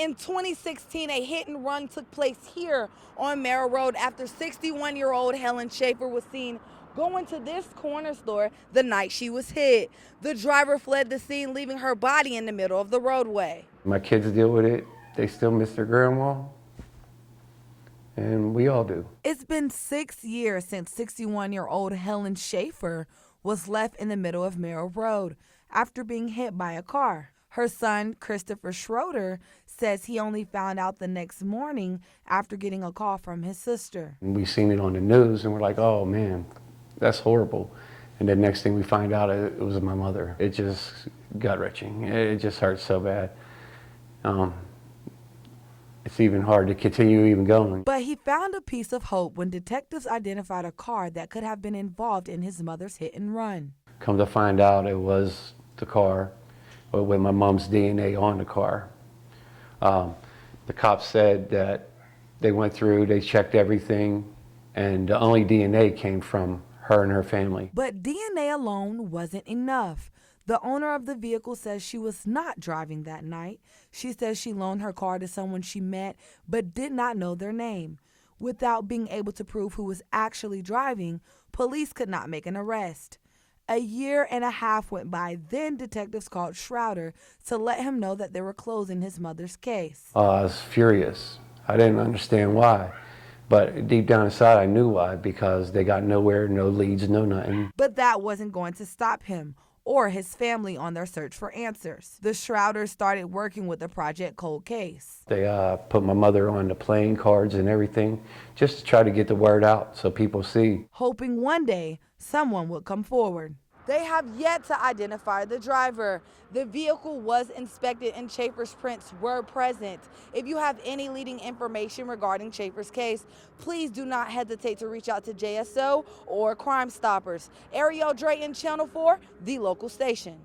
In 2016, a hit and run took place here on Merrill Road after 61-year-old Helen Schafer was seen going to this corner store the night she was hit. The driver fled the scene, leaving her body in the middle of the roadway. My kids deal with it. They still miss their grandma, and we all do. It's been 6 years since 61-year-old Helen Schafer was left in the middle of Merrill Road after being hit by a car. Her son, Christopher Schroeder, says he only found out the next morning after getting a call from his sister. We seen it on the news, and we're like, oh man, that's horrible. And the next thing we find out, it was my mother. It just gut-wrenching. It just hurts so bad. It's even hard to continue even going. But he found a piece of hope when detectives identified a car that could have been involved in his mother's hit and run. Come to find out, it was the car with my mom's DNA on the car. The cops said that they went through, they checked everything, and the only DNA came from her and her family. But DNA alone wasn't enough. The owner of the vehicle says she was not driving that night. She says she loaned her car to someone she met but did not know their name. Without being able to prove who was actually driving, police could not make an arrest. A year and a half went by, then detectives called Schroeder to let him know that they were closing his mother's case. I was furious. I didn't understand why. But deep down inside, I knew why, because they got nowhere, no leads, no nothing. But that wasn't going to stop him or his family on their search for answers. The Schroeders started working with the Project Cold Case. They put my mother on the playing cards and everything, just to try to get the word out so people see. Hoping one day someone would come forward. They have yet to identify the driver. The vehicle was inspected and Schafer's prints were present. If you have any leading information regarding Schafer's case, please do not hesitate to reach out to JSO or Crime Stoppers. Ariel Drayton, Channel 4, the local station.